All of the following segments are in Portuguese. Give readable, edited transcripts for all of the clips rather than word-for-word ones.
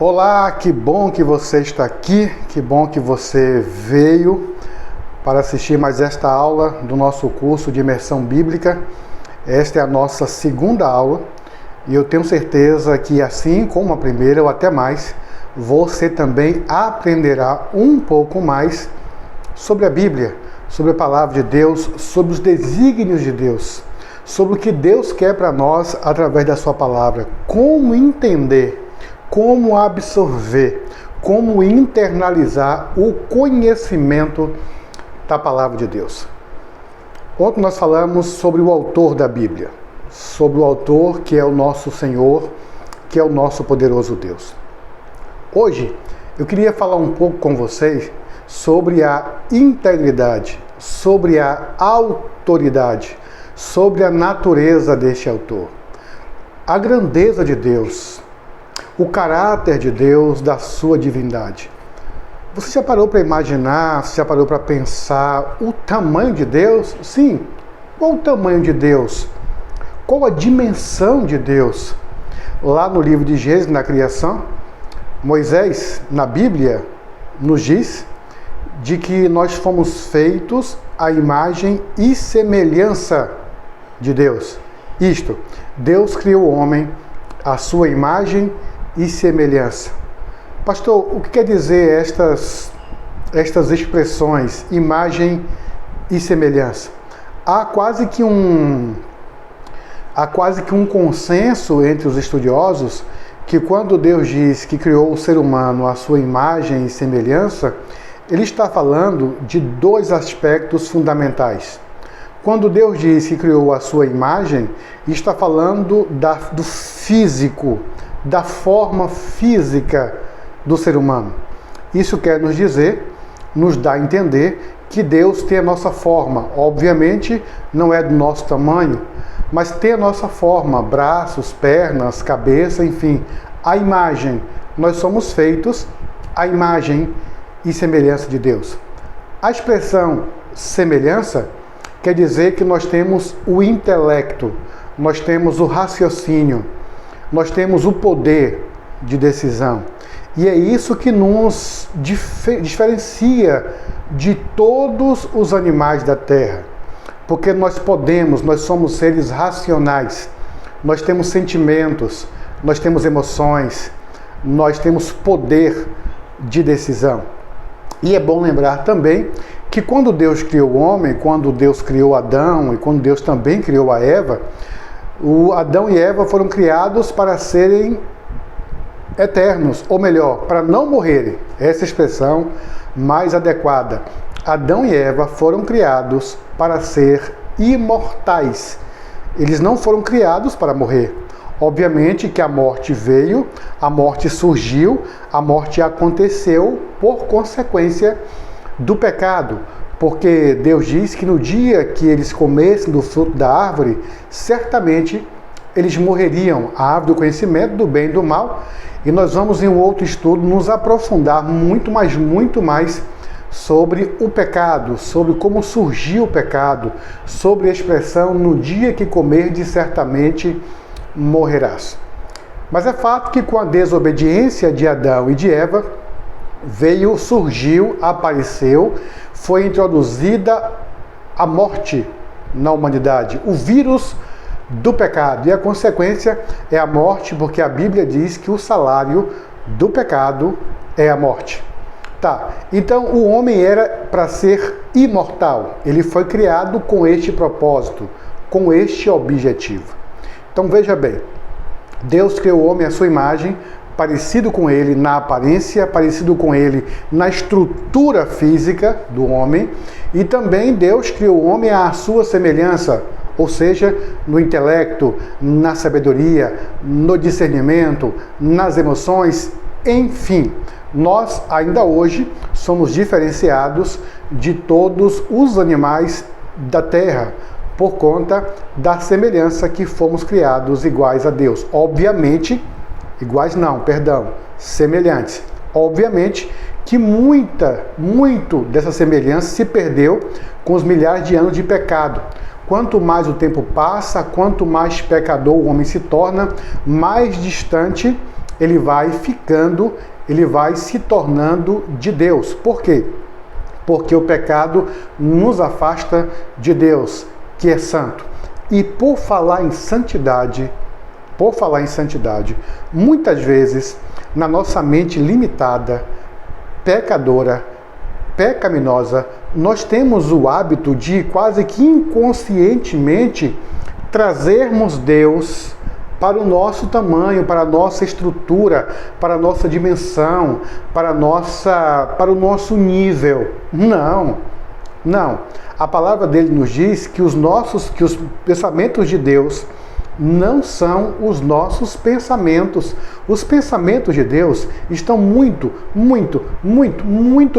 Olá, que bom que você está aqui, que bom que você veio para assistir mais esta aula do nosso curso de imersão bíblica. Esta é a nossa segunda aula e eu tenho certeza que, assim como a primeira ou até mais, você também aprenderá um pouco mais sobre a Bíblia, sobre a palavra de Deus, sobre os desígnios de Deus, sobre o que Deus quer para nós através da sua palavra, como entender, como absorver, como internalizar o conhecimento da palavra de Deus. Ontem nós falamos sobre o autor da Bíblia, sobre o autor que é o nosso Senhor, que é o nosso poderoso Deus. Hoje eu queria falar um pouco com vocês sobre a integridade, sobre a autoridade, sobre a natureza deste autor, a grandeza de Deus, o caráter de Deus, da sua divindade. Você já parou para imaginar, já parou para pensar o tamanho de Deus? Sim, qual o tamanho de Deus? Qual a dimensão de Deus? Lá no livro de Gênesis, na criação, Moisés, na Bíblia, nos diz de que nós fomos feitos à imagem e semelhança de Deus. Isto, Deus criou o homem à sua imagem e semelhança. Pastor, o que quer dizer estas expressões, imagem e semelhança? Há quase que um consenso entre os estudiosos que quando Deus diz que criou o ser humano à sua imagem e semelhança, ele está falando de dois aspectos fundamentais. Quando Deus diz que criou a sua imagem, está falando do físico, da forma física do ser humano. Isso quer nos dizer, nos dá a entender que Deus tem a nossa forma. Obviamente não é do nosso tamanho, mas tem a nossa forma, braços, pernas, cabeça, enfim, a imagem. Nós somos feitos à imagem e semelhança de Deus. A expressão semelhança quer dizer que nós temos o intelecto, nós temos o raciocínio, nós temos o poder de decisão. E é isso que nos diferencia de todos os animais da terra. Porque nós somos seres racionais, nós temos sentimentos, nós temos emoções, nós temos poder de decisão. E é bom lembrar também que quando Deus criou o homem, quando Deus criou Adão e quando Deus também criou a Eva, o Adão e Eva foram criados para serem eternos, ou melhor, para não morrerem. Essa expressão mais adequada. Adão e Eva foram criados para ser imortais. Eles não foram criados para morrer. Obviamente que a morte veio, a morte surgiu, a morte aconteceu por consequência do pecado. Porque Deus diz que no dia que eles comessem do fruto da árvore, certamente eles morreriam. A árvore do conhecimento do bem e do mal. E nós vamos em um outro estudo nos aprofundar muito mais sobre o pecado, sobre como surgiu o pecado, sobre a expressão no dia que comerdes certamente morrerás. Mas é fato que com a desobediência de Adão e de Eva, surgiu, apareceu, foi introduzida a morte na humanidade, o vírus do pecado. E a consequência é a morte, porque a Bíblia diz que o salário do pecado é a morte. Tá, então o homem era para ser imortal. Ele foi criado com este propósito, com este objetivo. Então veja bem, Deus criou o homem à sua imagem, parecido com ele na aparência, parecido com ele na estrutura física do homem, e também Deus criou o homem à sua semelhança, ou seja, no intelecto, na sabedoria, no discernimento, nas emoções, enfim. Nós ainda hoje somos diferenciados de todos os animais da terra, por conta da semelhança que fomos criados iguais a Deus. Obviamente, semelhantes. Obviamente que muito dessa semelhança se perdeu com os milhares de anos de pecado. Quanto mais o tempo passa, quanto mais pecador o homem se torna, mais distante ele vai ficando, ele vai se tornando de Deus. Por quê? Porque o pecado nos afasta de Deus, que é santo. E por falar em santidade, muitas vezes, na nossa mente limitada, pecadora, pecaminosa, nós temos o hábito de quase que inconscientemente trazermos Deus para o nosso tamanho, para a nossa estrutura, para a nossa dimensão, para o nosso nível. Não. A palavra dele nos diz que os pensamentos de Deus não são os nossos pensamentos. Os pensamentos de Deus estão muito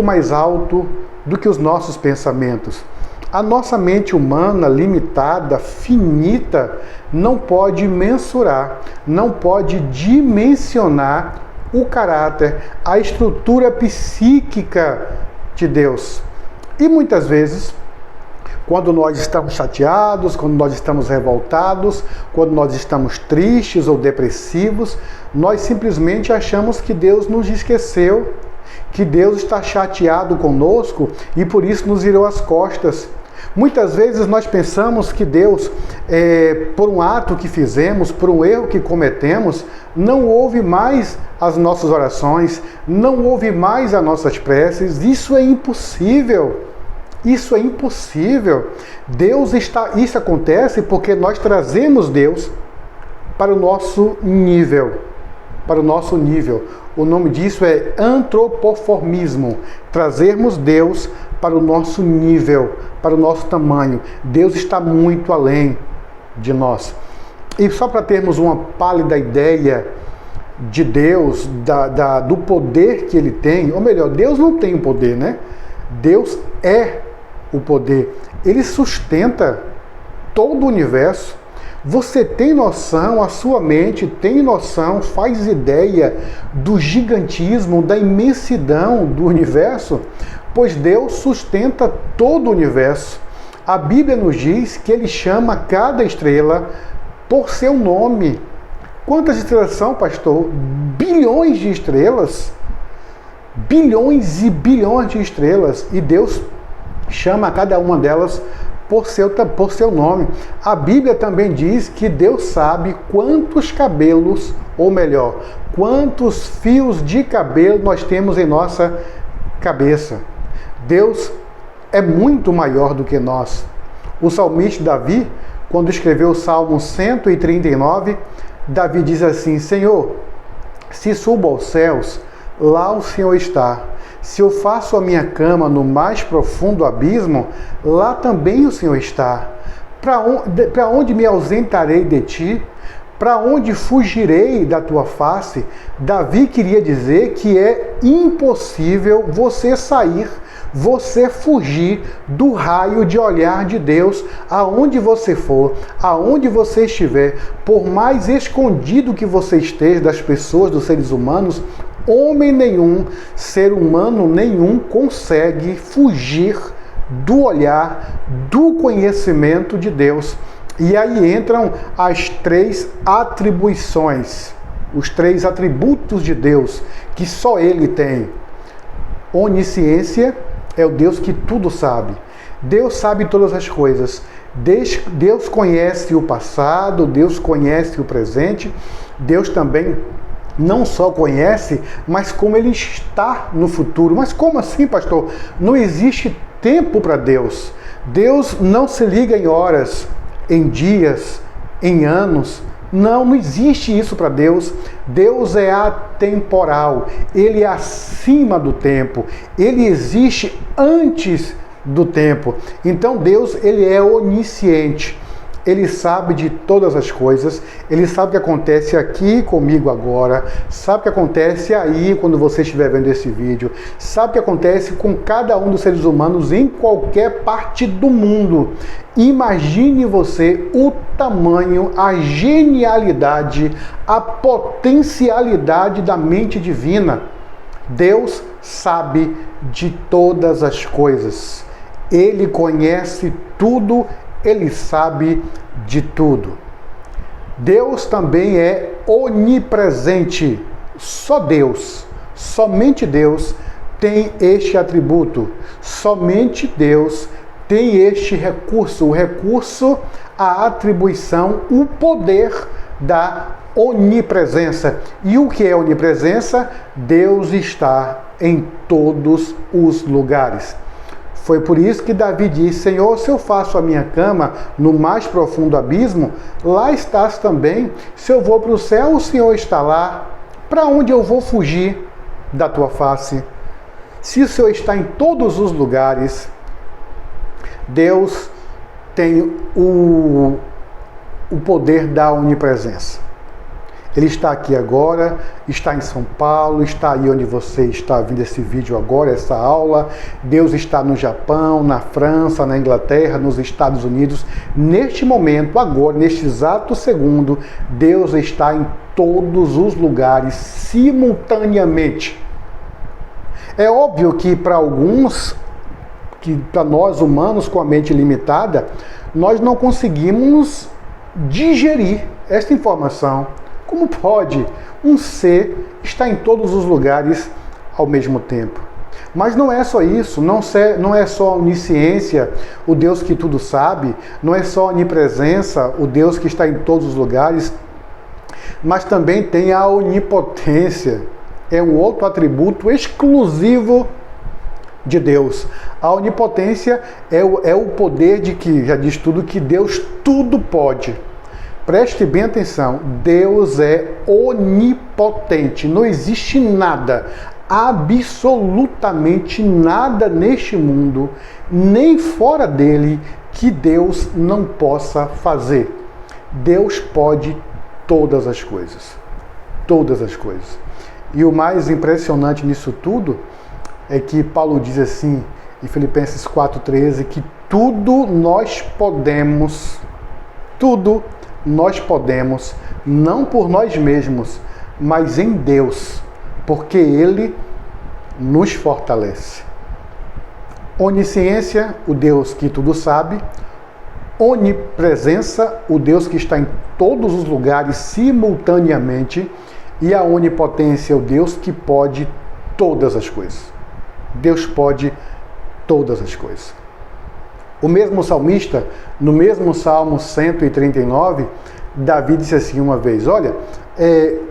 mais alto do que os nossos pensamentos. A nossa mente humana, limitada, finita, não pode mensurar, não pode dimensionar o caráter, a estrutura psíquica de Deus. E muitas vezes, quando nós estamos chateados, quando nós estamos revoltados, quando nós estamos tristes ou depressivos, nós simplesmente achamos que Deus nos esqueceu, que Deus está chateado conosco e por isso nos virou as costas. Muitas vezes nós pensamos que Deus, por um ato que fizemos, por um erro que cometemos, não ouve mais as nossas orações, não ouve mais as nossas preces. Isso é impossível. Isso é impossível. Isso acontece porque nós trazemos Deus para o nosso nível. O nome disso é antropoformismo. Trazermos Deus para o nosso nível, para o nosso tamanho. Deus está muito além de nós. E só para termos uma pálida ideia de Deus, do poder que ele tem, ou melhor, Deus não tem o poder, né? Deus é o poder. Ele sustenta todo o universo. Você tem noção, a sua mente tem noção, faz ideia do gigantismo, da imensidão do universo? Pois Deus sustenta todo o universo. A Bíblia nos diz que ele chama cada estrela por seu nome. Quantas estrelas são, pastor? Bilhões de estrelas. Bilhões e bilhões de estrelas. E Deus chama cada uma delas por seu nome. A Bíblia também diz que Deus sabe quantos cabelos, ou melhor, quantos fios de cabelo nós temos em nossa cabeça. Deus é muito maior do que nós. O salmista Davi, quando escreveu o Salmo 139, Davi diz assim: Senhor, se subo aos céus, lá o Senhor está. Se eu faço a minha cama no mais profundo abismo, lá também o Senhor está. Para onde me ausentarei de ti? Para onde fugirei da tua face? Davi queria dizer que é impossível você sair, você fugir do raio de olhar de Deus, aonde você for, aonde você estiver, por mais escondido que você esteja das pessoas, dos seres humanos, homem nenhum, ser humano nenhum consegue fugir do olhar, do conhecimento de Deus. E aí entram as três atribuições, os três atributos de Deus, que só Ele tem. Onisciência é o Deus que tudo sabe. Deus sabe todas as coisas. Deus conhece o passado, Deus conhece o presente. Deus também não só conhece, mas como Ele está no futuro. Mas como assim, pastor? Não existe tempo para Deus. Deus não se liga em horas, em dias, em anos. Não existe isso para Deus. Deus é atemporal. Ele é acima do tempo. Ele existe antes do tempo. Então Deus, ele é onisciente. Ele sabe de todas as coisas. Ele sabe o que acontece aqui comigo agora. Sabe o que acontece aí quando você estiver vendo esse vídeo. Sabe o que acontece com cada um dos seres humanos em qualquer parte do mundo. Imagine você o tamanho, a genialidade, a potencialidade da mente divina. Deus sabe de todas as coisas. Ele conhece tudo. Ele sabe de tudo. Deus também é onipresente. só Deus, somente Deus tem este atributo. Somente Deus tem este recurso, o recurso, a atribuição, o poder da onipresença. E o que é onipresença? Deus está em todos os lugares. Foi por isso que Davi disse: Senhor, se eu faço a minha cama no mais profundo abismo, lá estás também. Se eu vou para o céu, o Senhor está lá. Para onde eu vou fugir da tua face? Se o Senhor está em todos os lugares, Deus tem o poder da onipresença. Ele está aqui agora, está em São Paulo, está aí onde você está vendo esse vídeo agora, essa aula. Deus está no Japão, na França, na Inglaterra, nos Estados Unidos. Neste momento, agora, neste exato segundo, Deus está em todos os lugares, simultaneamente. É óbvio que para alguns, que para nós humanos com a mente limitada, nós não conseguimos digerir esta informação. Como pode um ser estar em todos os lugares ao mesmo tempo? Mas não é só isso, não é só a onisciência, o Deus que tudo sabe, não é só a onipresença, o Deus que está em todos os lugares, mas também tem a onipotência. É um outro atributo exclusivo de Deus. A onipotência é o poder de que, já diz tudo, que Deus tudo pode. Preste bem atenção, Deus é onipotente, não existe nada, absolutamente nada neste mundo, nem fora dele, que Deus não possa fazer. Deus pode todas as coisas, todas as coisas. E o mais impressionante nisso tudo é que Paulo diz assim, em Filipenses 4,13, que tudo nós podemos, não por nós mesmos, mas em Deus, porque Ele nos fortalece. Onisciência, o Deus que tudo sabe. Onipresença, o Deus que está em todos os lugares simultaneamente. E a onipotência, o Deus que pode todas as coisas. Deus pode todas as coisas. O mesmo salmista, no mesmo Salmo 139, Davi disse assim uma vez: olha,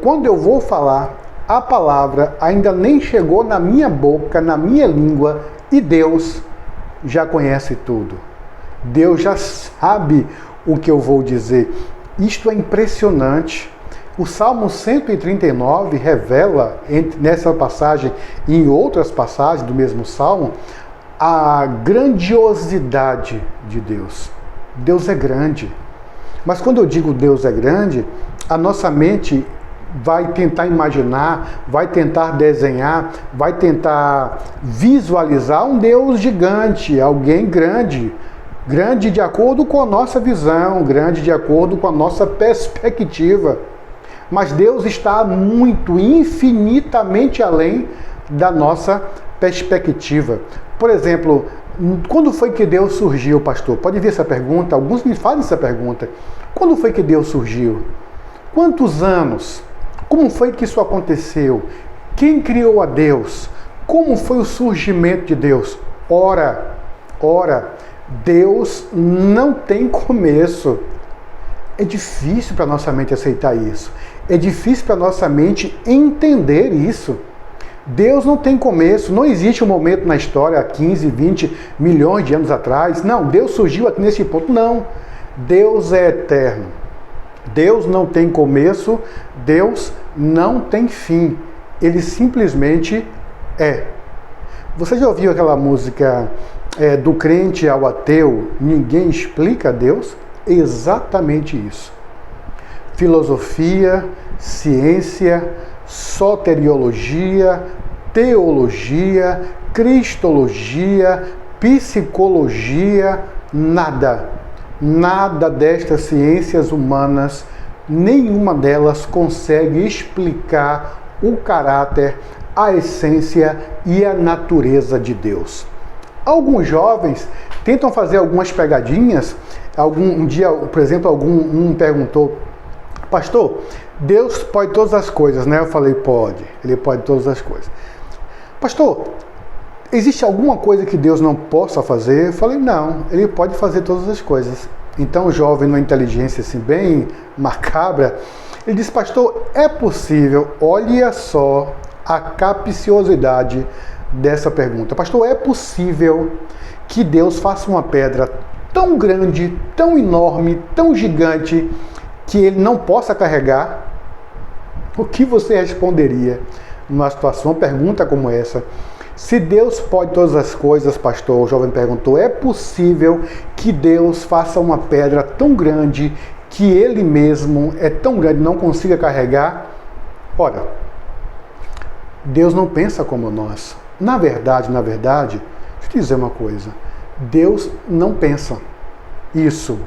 quando eu vou falar, a palavra ainda nem chegou na minha boca, na minha língua, e Deus já conhece tudo. Deus já sabe o que eu vou dizer. Isto é impressionante. O Salmo 139 revela, nessa passagem e em outras passagens do mesmo Salmo, a grandiosidade de Deus. Deus é grande. Mas quando eu digo Deus é grande, a nossa mente vai tentar imaginar, vai tentar desenhar, vai tentar visualizar um Deus gigante, alguém grande. Grande de acordo com a nossa visão, grande de acordo com a nossa perspectiva. Mas Deus está muito, infinitamente além da nossa perspectiva. Por exemplo, quando foi que Deus surgiu, pastor? Pode ver essa pergunta, alguns me fazem essa pergunta. Quando foi que Deus surgiu? Quantos anos? Como foi que isso aconteceu? Quem criou a Deus? Como foi o surgimento de Deus? Ora, Deus não tem começo. É difícil para a nossa mente aceitar isso. É difícil para a nossa mente entender isso. Deus não tem começo, não existe um momento na história, há 15, 20 milhões de anos atrás. Não, Deus surgiu aqui nesse ponto. Não, Deus é eterno. Deus não tem começo, Deus não tem fim. Ele simplesmente é. Você já ouviu aquela música do crente ao ateu, ninguém explica Deus? Exatamente isso. Filosofia, ciência, soteriologia, teologia, cristologia, psicologia, nada destas ciências humanas, nenhuma delas consegue explicar o caráter, a essência e a natureza de Deus. Alguns jovens tentam fazer algumas pegadinhas. Um dia, por exemplo, um perguntou: pastor, Deus pode todas as coisas, né? Eu falei, pode. Ele pode todas as coisas. Pastor, existe alguma coisa que Deus não possa fazer? Eu falei, não. Ele pode fazer todas as coisas. Então o jovem, numa inteligência assim, bem macabra, ele disse, pastor, é possível, olha só a capciosidade dessa pergunta. Pastor, é possível que Deus faça uma pedra tão grande, tão enorme, tão gigante, que ele não possa carregar? O que você responderia numa situação, uma pergunta como essa? Se Deus pode todas as coisas, pastor, o jovem perguntou, é possível que Deus faça uma pedra tão grande que ele mesmo é tão grande, não consiga carregar? Ora, Deus não pensa como nós. Na verdade, deixa eu te dizer uma coisa. Deus não pensa. Isso.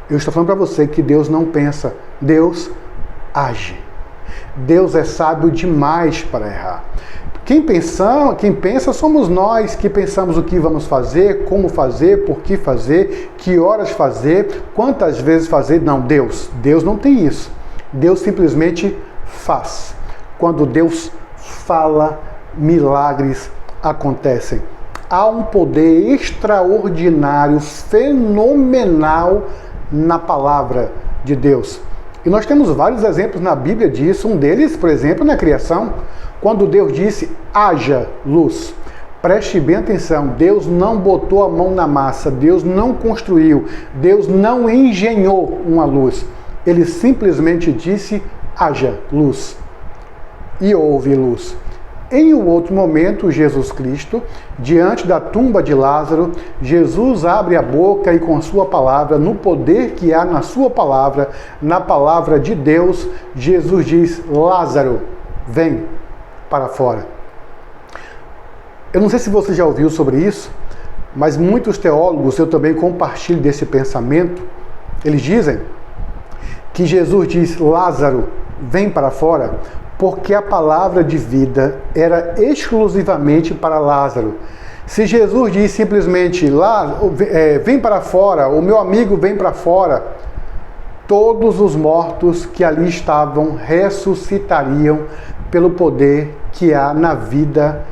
Eu estou falando para você que Deus não pensa. Deus age. Deus é sábio demais para errar. Quem pensa somos nós, que pensamos o que vamos fazer, como fazer, por que fazer, que horas fazer, quantas vezes fazer. Não, Deus não tem isso. Deus simplesmente faz. Quando Deus fala, milagres acontecem. Há um poder extraordinário, fenomenal na palavra de Deus. E nós temos vários exemplos na Bíblia disso. Um deles, por exemplo, na criação, quando Deus disse, haja luz. Preste bem atenção, Deus não botou a mão na massa, Deus não construiu, Deus não engenhou uma luz. Ele simplesmente disse, haja luz. E houve luz. Em um outro momento, Jesus Cristo, diante da tumba de Lázaro, Jesus abre a boca e com sua palavra, no poder que há na sua palavra, na palavra de Deus, Jesus diz, Lázaro, vem para fora. Eu não sei se você já ouviu sobre isso, mas muitos teólogos, eu também compartilho desse pensamento, eles dizem que Jesus diz, Lázaro, vem para fora, porque a palavra de vida era exclusivamente para Lázaro. Se Jesus diz simplesmente, vem para fora, o meu amigo vem para fora, todos os mortos que ali estavam ressuscitariam pelo poder que há na vida,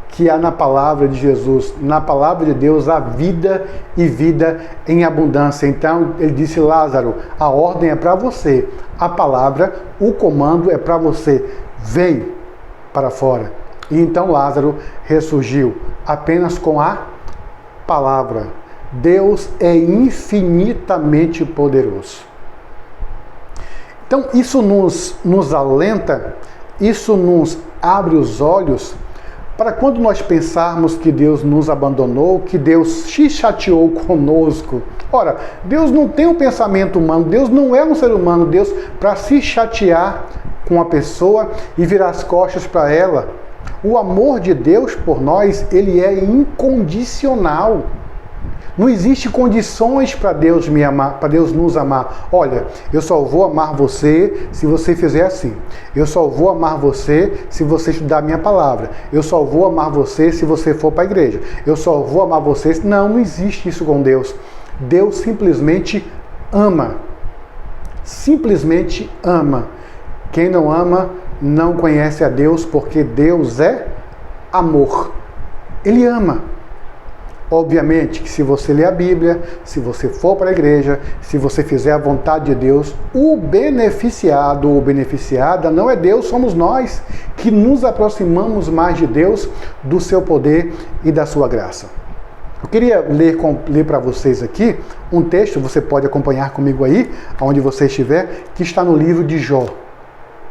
que há na palavra de Jesus. Na palavra de Deus há vida e vida em abundância. Então ele disse, Lázaro, a ordem é para você, a palavra, o comando é para você, vem para fora. E então Lázaro ressurgiu apenas com a palavra. Deus é infinitamente poderoso. Então isso nos alenta, isso nos abre os olhos para quando nós pensarmos que Deus nos abandonou, que Deus se chateou conosco. Ora, Deus não tem um pensamento humano, Deus não é um ser humano, Deus para se chatear com a pessoa e virar as costas para ela. O amor de Deus por nós, ele é incondicional. Não existe condições para Deus me amar, para Deus nos amar. Olha, eu só vou amar você se você fizer assim. Eu só vou amar você se você estudar a minha palavra. Eu só vou amar você se você for para a igreja. Eu só vou amar você. Não existe isso com Deus. Deus simplesmente ama. Simplesmente ama. Quem não ama não conhece a Deus, porque Deus é amor. Ele ama. Obviamente que se você ler a Bíblia, se você for para a igreja, se você fizer a vontade de Deus, o beneficiado ou beneficiada não é Deus, somos nós que nos aproximamos mais de Deus, do seu poder e da sua graça. Eu queria ler para vocês aqui um texto, você pode acompanhar comigo aí, onde você estiver, que está no livro de Jó.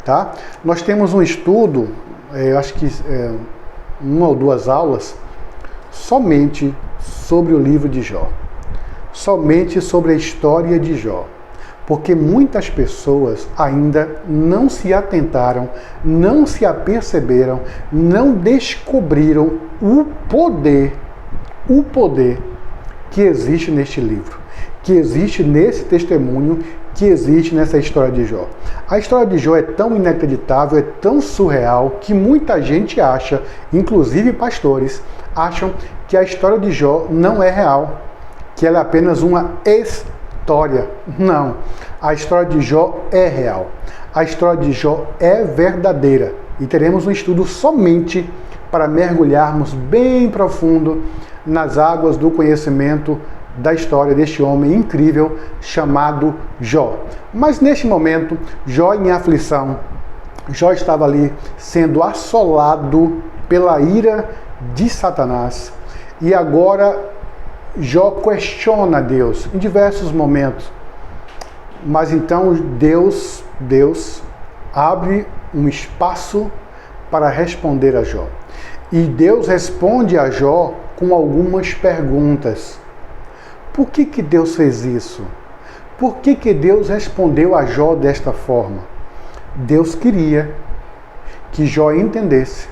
Tá? Nós temos um estudo, eu acho que uma ou duas aulas, somente sobre o livro de Jó, somente sobre a história de Jó, porque muitas pessoas ainda não se atentaram, não se aperceberam, não descobriram o poder que existe neste livro, que existe nesse testemunho, que existe nessa história de Jó. A história de Jó é tão inacreditável, é tão surreal, que muita gente acha, inclusive pastores, acham que a história de Jó não é real, que ela é apenas uma história. Não. A história de Jó é real. A história de Jó é verdadeira. E teremos um estudo somente para mergulharmos bem profundo nas águas do conhecimento da história deste homem incrível chamado Jó. Mas neste momento, Jó em aflição, Jó estava ali sendo assolado pela ira de Satanás. E agora Jó questiona Deus em diversos momentos. Mas então Deus abre um espaço para responder a Jó. E Deus responde a Jó com algumas perguntas. Por que Deus fez isso? Por que Deus respondeu a Jó desta forma? Deus queria que Jó entendesse,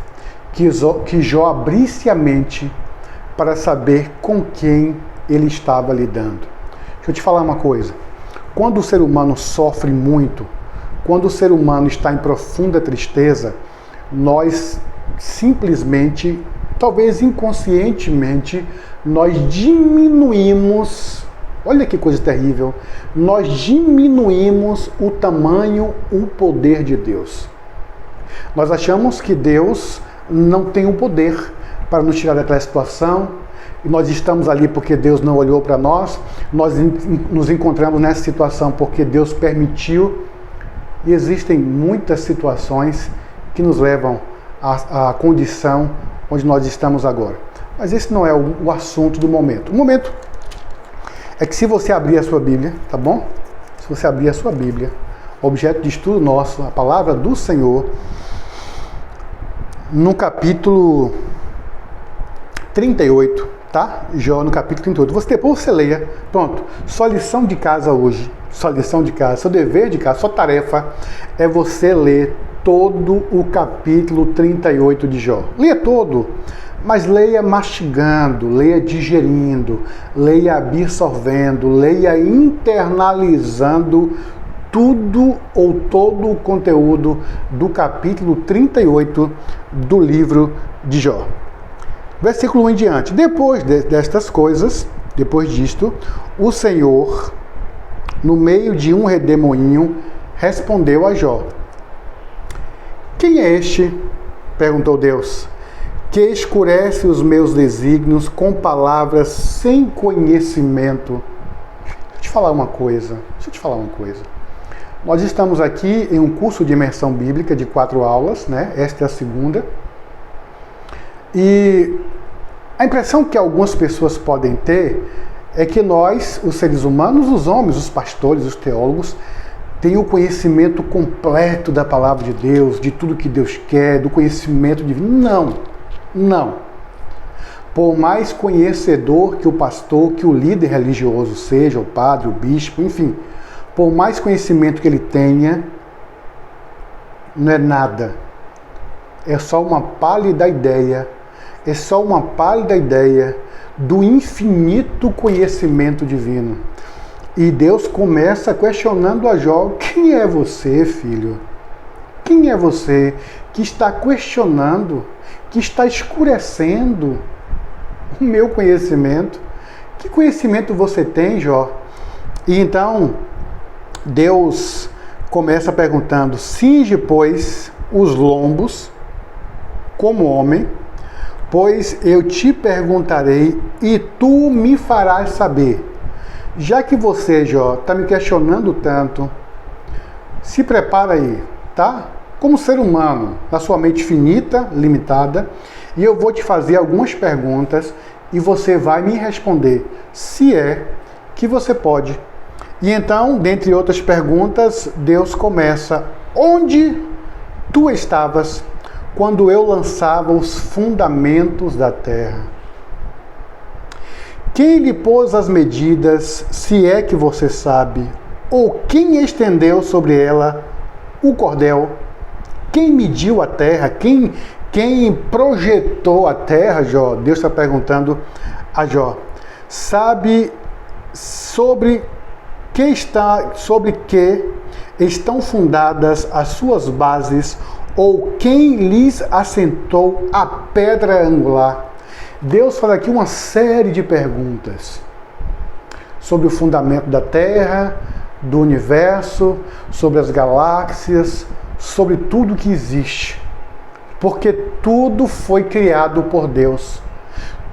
que Jó abrisse a mente para saber com quem ele estava lidando. Deixa eu te falar uma coisa. Quando o ser humano sofre muito, quando o ser humano está em profunda tristeza, nós simplesmente, talvez inconscientemente, nós diminuímos, olha que coisa terrível, nós diminuímos o tamanho, o poder de Deus. Nós achamos que Deus não tem o poder para nos tirar daquela situação, e nós estamos ali porque Deus não olhou para nós, nós nos encontramos nessa situação porque Deus permitiu, e existem muitas situações que nos levam à condição onde nós estamos agora. Mas esse não é o assunto do momento. O momento é que se você abrir a sua Bíblia, tá bom? Se você abrir a sua Bíblia, objeto de estudo nosso, a palavra do Senhor, no capítulo 38, tá? Jó no capítulo 38. Depois você leia. Pronto. Sua lição de casa hoje, sua lição de casa, seu dever de casa, sua tarefa é você ler todo o capítulo 38 de Jó. Leia todo, mas leia mastigando, leia digerindo, leia absorvendo, leia internalizando tudo ou todo o conteúdo do capítulo 38 do livro de Jó. Versículo 1 em diante. Depois destas coisas, depois disto, o Senhor, no meio de um redemoinho, respondeu a Jó. Quem é este? Perguntou Deus, que escurece os meus desígnios com palavras sem conhecimento. Deixa eu te falar uma coisa. Nós estamos aqui em um curso de imersão bíblica de 4 aulas, né? Esta é a segunda. E a impressão que algumas pessoas podem ter é que nós, os seres humanos, os homens, os pastores, os teólogos, têm o conhecimento completo da palavra de Deus, de tudo que Deus quer, do conhecimento divino. Não. Por mais conhecedor que o pastor, que o líder religioso seja, o padre, o bispo, enfim, por mais conhecimento que ele tenha, não é nada. É só uma pálida ideia. É só uma pálida ideia do infinito conhecimento divino. E Deus começa questionando a Jó: quem é você, filho? Quem é você que está questionando, que está escurecendo o meu conhecimento? Que conhecimento você tem, Jó? E então Deus começa perguntando: cinge, pois, os lombos como homem, pois eu te perguntarei e tu me farás saber. Já que você, Jó, está me questionando tanto, se prepara aí, tá? Como ser humano, na sua mente finita, limitada, e eu vou te fazer algumas perguntas e você vai me responder se é que você pode. E então, dentre outras perguntas, Deus começa: onde tu estavas quando eu lançava os fundamentos da terra? Quem lhe pôs as medidas, se é que você sabe? Ou quem estendeu sobre ela o cordel? Quem mediu a terra? Quem projetou a terra, Jó? Deus está perguntando a Jó. Sabe sobre que estão fundadas as suas bases, ou quem lhes assentou a pedra angular? Deus faz aqui uma série de perguntas sobre o fundamento da Terra, do universo, sobre as galáxias, sobre tudo que existe. Porque tudo foi criado por Deus.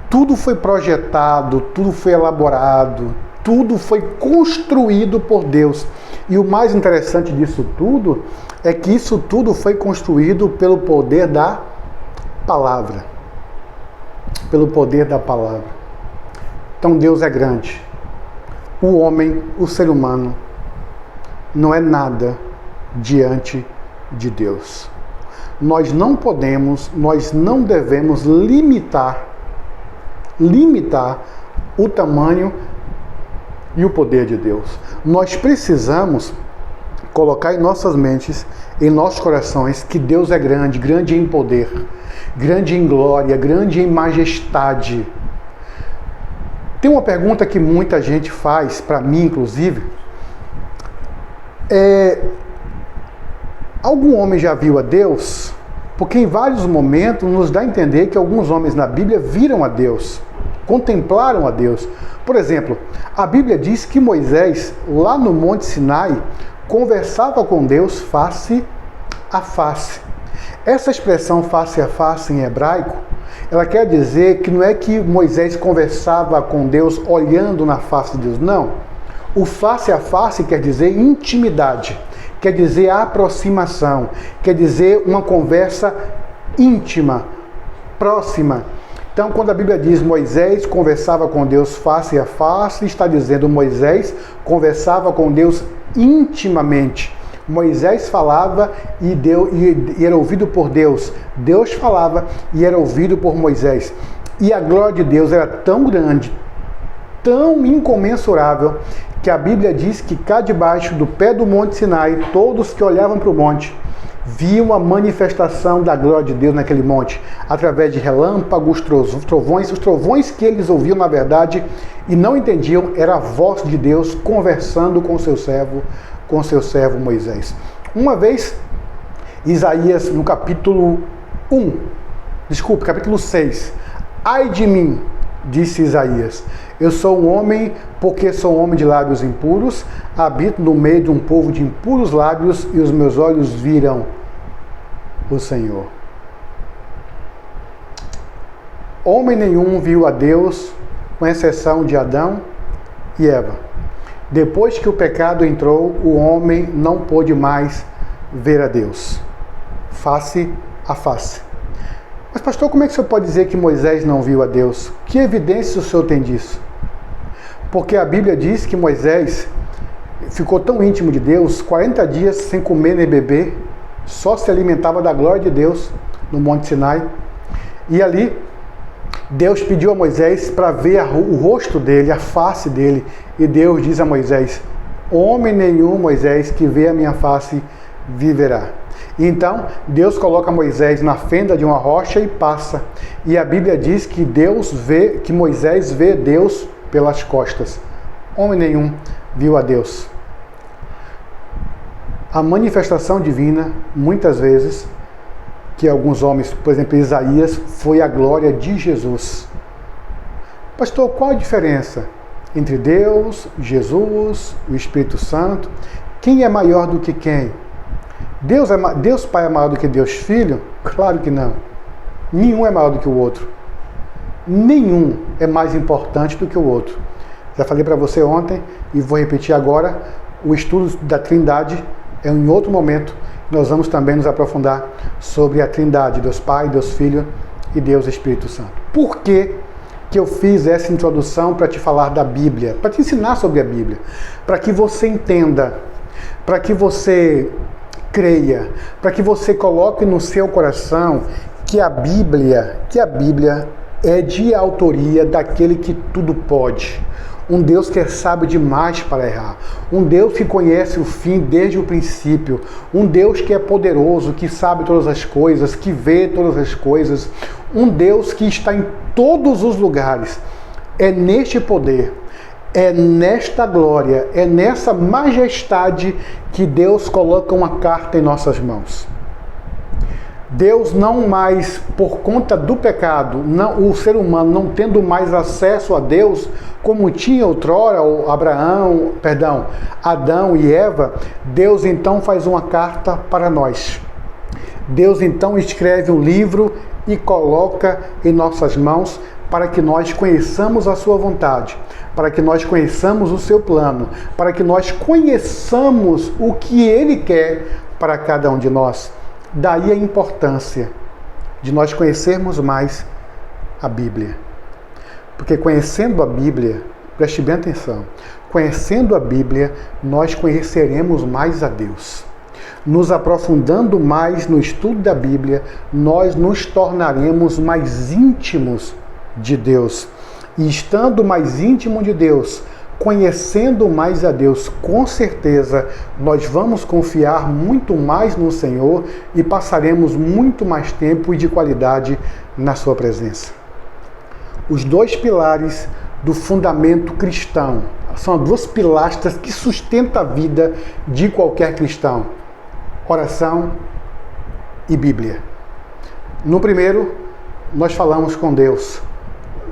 Tudo foi projetado, tudo foi elaborado, tudo foi construído por Deus. E o mais interessante disso tudo é que isso tudo foi construído pelo poder da palavra. Pelo poder da palavra. Então Deus é grande. O homem, o ser humano, não é nada diante de Deus. Nós não podemos, nós não devemos limitar o tamanho e o poder de Deus. Nós precisamos colocar em nossas mentes, em nossos corações, que Deus é grande, grande em poder, grande em glória, grande em majestade. Tem uma pergunta que muita gente faz, para mim inclusive, algum homem já viu a Deus? Porque em vários momentos nos dá a entender que alguns homens na Bíblia viram a Deus, contemplaram a Deus. Por exemplo, a Bíblia diz que Moisés, lá no Monte Sinai, conversava com Deus face a face. Essa expressão face a face em hebraico, ela quer dizer que não é que Moisés conversava com Deus olhando na face de Deus, não. O face a face quer dizer intimidade, quer dizer aproximação, quer dizer uma conversa íntima, próxima. Então, quando a Bíblia diz Moisés conversava com Deus face a face, está dizendo Moisés conversava com Deus intimamente. Moisés falava e era ouvido por Deus. Deus falava e era ouvido por Moisés. E a glória de Deus era tão grande, tão incomensurável, que a Bíblia diz que cá debaixo do pé do Monte Sinai, todos que olhavam para o monte, viam a manifestação da glória de Deus naquele monte, através de relâmpagos, trovões. Os trovões que eles ouviam, na verdade, e não entendiam, era a voz de Deus conversando com seu servo Moisés. Uma vez, Isaías, no capítulo 6, ai de mim, disse Isaías, eu sou um homem, porque sou um homem de lábios impuros, habito no meio de um povo de impuros lábios, e os meus olhos viram o Senhor. Homem nenhum viu a Deus, com exceção de Adão e Eva. Depois que o pecado entrou, o homem não pôde mais ver a Deus, face a face. Mas pastor, como é que o senhor pode dizer que Moisés não viu a Deus? Que evidência o senhor tem disso? Porque a Bíblia diz que Moisés ficou tão íntimo de Deus, 40 dias sem comer nem beber, só se alimentava da glória de Deus no Monte Sinai. E ali, Deus pediu a Moisés para ver o rosto dele, a face dele. E Deus diz a Moisés, homem nenhum, Moisés, que vê a minha face, viverá. Então, Deus coloca Moisés na fenda de uma rocha e passa. E a Bíblia diz que Moisés vê Deus pelas costas. Homem nenhum viu a Deus. A manifestação divina, muitas vezes, que alguns homens, por exemplo, Isaías, foi a glória de Jesus. Pastor, qual a diferença entre Deus, Jesus, o Espírito Santo? Quem é maior do que quem? Deus Pai é maior do que Deus Filho? Claro que não. Nenhum é maior do que o outro. Nenhum é mais importante do que o outro. Já falei para você ontem e vou repetir agora, o estudo da Trindade é em outro momento. Nós vamos também nos aprofundar sobre a Trindade, Deus Pai, Deus Filho e Deus Espírito Santo. Por que eu fiz essa introdução para te falar da Bíblia? Para te ensinar sobre a Bíblia. Para que você entenda, para que você creia, para que você coloque no seu coração que a Bíblia é de autoria daquele que tudo pode. Um Deus que é sábio demais para errar. Um Deus que conhece o fim desde o princípio. Um Deus que é poderoso, que sabe todas as coisas, que vê todas as coisas. Um Deus que está em todos os lugares. É neste poder, é nesta glória, é nessa majestade que Deus coloca uma carta em nossas mãos. Deus não mais, por conta do pecado, o ser humano não tendo mais acesso a Deus, como tinha outrora Adão e Eva, Deus então faz uma carta para nós. Deus então escreve um livro e coloca em nossas mãos para que nós conheçamos a sua vontade, para que nós conheçamos o seu plano, para que nós conheçamos o que ele quer para cada um de nós. Daí a importância de nós conhecermos mais a Bíblia. Porque conhecendo a Bíblia, preste bem atenção, conhecendo a Bíblia, nós conheceremos mais a Deus. Nos aprofundando mais no estudo da Bíblia, nós nos tornaremos mais íntimos de Deus. E estando mais íntimo de Deus, conhecendo mais a Deus, com certeza nós vamos confiar muito mais no Senhor e passaremos muito mais tempo e de qualidade na sua presença. Os dois pilares do fundamento cristão são duas pilastras que sustentam a vida de qualquer cristão: oração e Bíblia. No primeiro, nós falamos com Deus.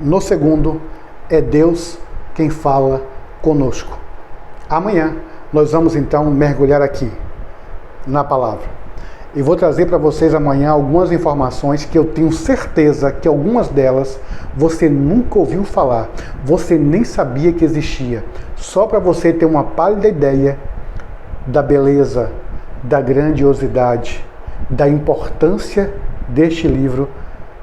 No segundo, é Deus quem fala conosco. Amanhã nós vamos então mergulhar aqui na palavra. E vou trazer para vocês amanhã algumas informações que eu tenho certeza que algumas delas você nunca ouviu falar, você nem sabia que existia. Só para você ter uma pálida ideia da beleza, da grandiosidade, da importância deste livro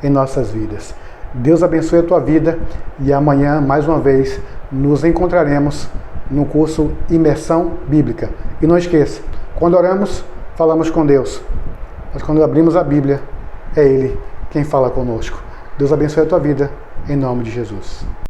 em nossas vidas. Deus abençoe a tua vida e amanhã, mais uma vez, nos encontraremos no curso Imersão Bíblica. E não esqueça, quando oramos, falamos com Deus. Mas quando abrimos a Bíblia, é Ele quem fala conosco. Deus abençoe a tua vida, em nome de Jesus.